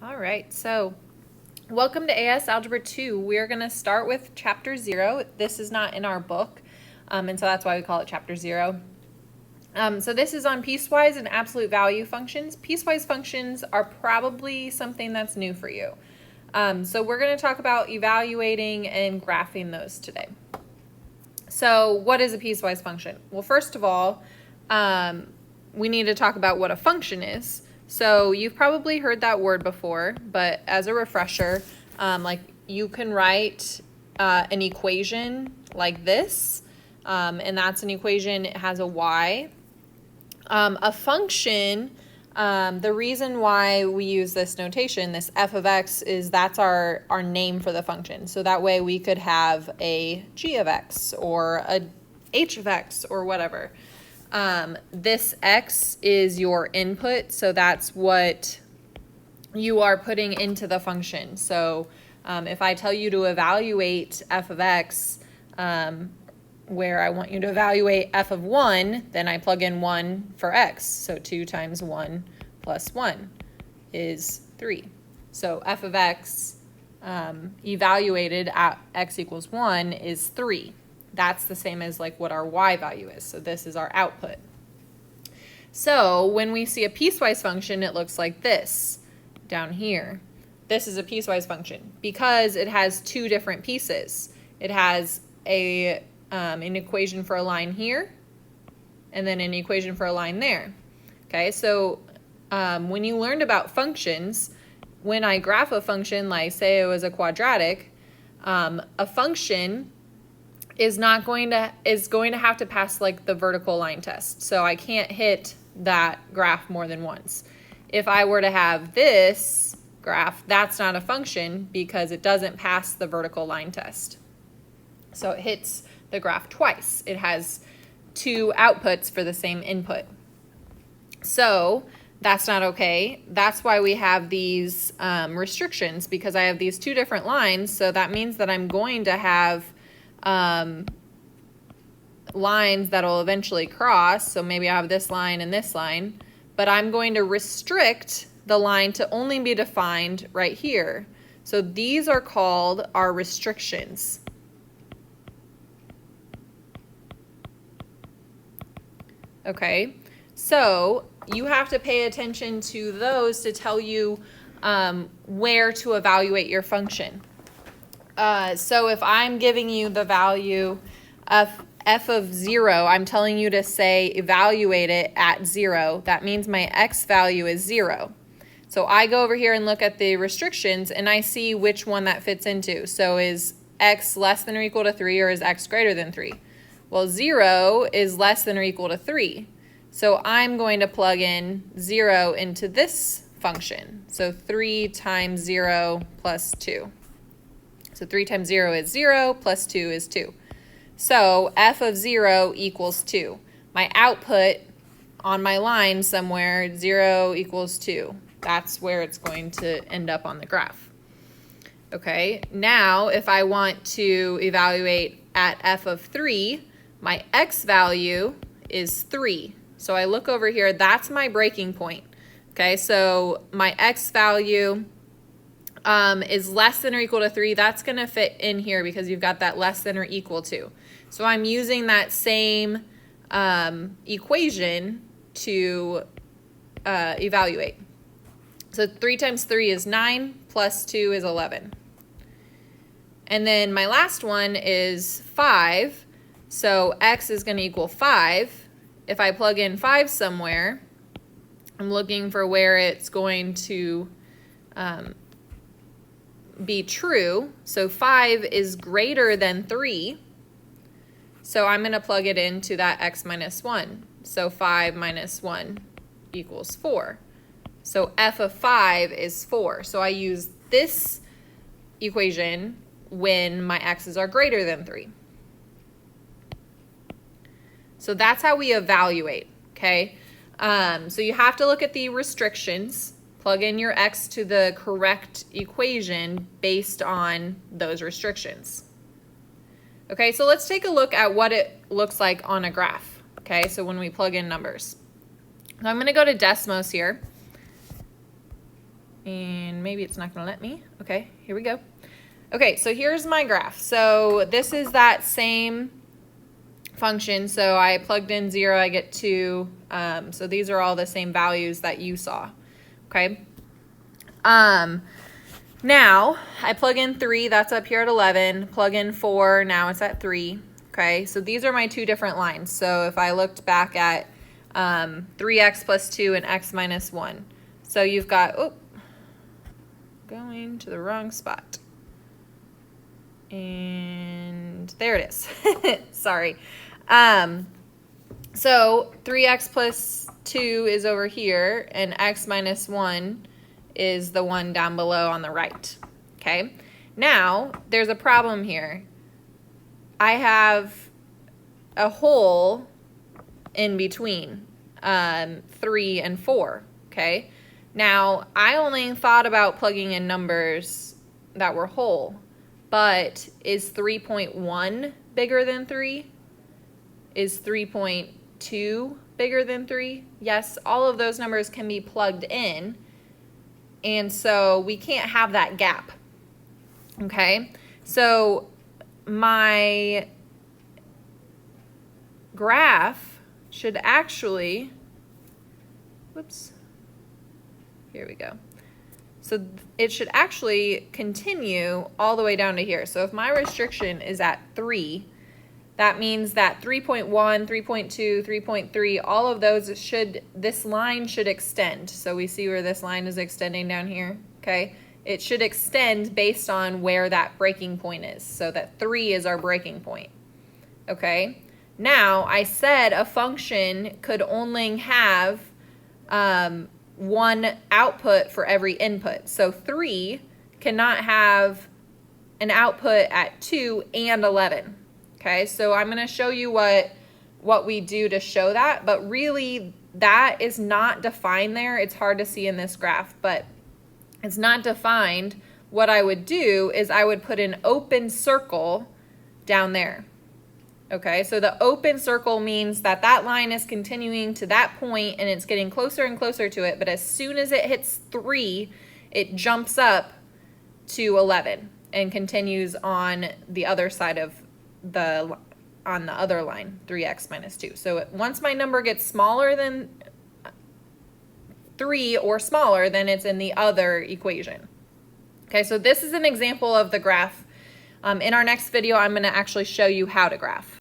All right, so welcome to AS Algebra 2. We're going to start with Chapter 0. This is not in our book, and so that's why we call it Chapter 0. So this is on piecewise and absolute value functions. Piecewise functions are probably something that's new for you. So we're going to talk about evaluating and graphing those today. So what is a piecewise function? Well, first of all, we need to talk about what a function is. So you've probably heard that word before, but as a refresher, like you can write an equation like this, and that's an equation, it has a y. A function, the reason why we use this notation, this f of x, is that's our name for the function. So that way we could have a g of x or a h of x or whatever. This x is your input, so that's what you are putting into the function. So if I tell you to evaluate f of x, where I want you to evaluate f of 1, then I plug in 1 for x. So 2 times 1 plus 1 is 3. So f of x evaluated at x equals 1 is 3. That's the same as like what our y value is. So this is our output. So when we see a piecewise function, it looks like this down here. This is a piecewise function because it has two different pieces. It has an equation for a line here and then an equation for a line there. Okay, so when you learned about functions, when I graph a function, like say it was a quadratic, a function is going to have to pass like the vertical line test. So I can't hit that graph more than once. If I were to have this graph, that's not a function because it doesn't pass the vertical line test. So it hits the graph twice. It has two outputs for the same input. So that's not okay. That's why we have these restrictions, because I have these two different lines. So that means that I'm going to have lines that'll eventually cross. So maybe I have this line and this line, but I'm going to restrict the line to only be defined right here. So these are called our restrictions. Okay, so you have to pay attention to those to tell you where to evaluate your function. So if I'm giving you the value of f of 0, I'm telling you to say evaluate it at 0. That means my x value is 0. So I go over here and look at the restrictions and I see which one that fits into. So is x less than or equal to 3 or is x greater than 3? Well, 0 is less than or equal to 3. So I'm going to plug in 0 into this function. So 3 times 0 plus 2. So 3 times 0 is 0, plus 2 is 2. So f of 0 equals 2. My output on my line somewhere, 0 equals 2. That's where it's going to end up on the graph. Okay, now if I want to evaluate at f of 3, my x value is 3. So I look over here, that's my breaking point. Okay, so my x value is less than or equal to 3. That's going to fit in here because you've got that less than or equal to. So I'm using that same equation to evaluate. So 3 times 3 is 9, plus 2 is 11. And then my last one is 5. So x is going to equal 5. If I plug in 5 somewhere, I'm looking for where it's going to be true. So 5 is greater than 3. So I'm going to plug it into that x minus 1. So 5 minus 1 equals 4. So f of 5 is 4. So I use this equation when my x's are greater than 3. So that's how we evaluate, okay? So you have to look at the restrictions, plug in your x to the correct equation based on those restrictions. Okay, so let's take a look at what it looks like on a graph, okay? So when we plug in numbers. So I'm going to go to Desmos here. And maybe it's not going to let me. Okay, here we go. Okay, so here's my graph. So this is that same function. So I plugged in 0, I get 2. So these are all the same values that you saw. Okay. Now I plug in 3, that's up here at 11. Plug in 4, now it's at 3. Okay, so these are my two different lines. So if I looked back at 3x plus 2 and x minus 1. So you've got, oh, going to the wrong spot. And there it is. Sorry. So 3x plus 2 is over here, and x minus 1 is the one down below on the right. Okay. Now, there's a problem here. I have a hole in between 3 and 4. Okay. Now, I only thought about plugging in numbers that were whole, but is 3.1 bigger than 3? Is 3.2 bigger than 3? Yes, all of those numbers can be plugged in, and so we can't have that gap. Okay, so my graph should actually, whoops, here we go. So it should actually continue all the way down to here. So if my restriction is at 3, that means that 3.1, 3.2, 3.3, all of those should, this line should extend. So we see where this line is extending down here, okay? It should extend based on where that breaking point is. So that 3 is our breaking point, okay? Now, I said a function could only have one output for every input. So 3 cannot have an output at 2 and 11. Okay, so I'm going to show you what we do to show that, but really that is not defined there. It's hard to see in this graph, but it's not defined. What I would do is I would put an open circle down there. Okay, so the open circle means that that line is continuing to that point and it's getting closer and closer to it, but as soon as it hits 3, it jumps up to 11 and continues on the other side of on the other line, 3x minus 2. So once my number gets smaller than 3 or smaller, then it's in the other equation. Okay, so this is an example of the graph. In our next video, I'm going to actually show you how to graph.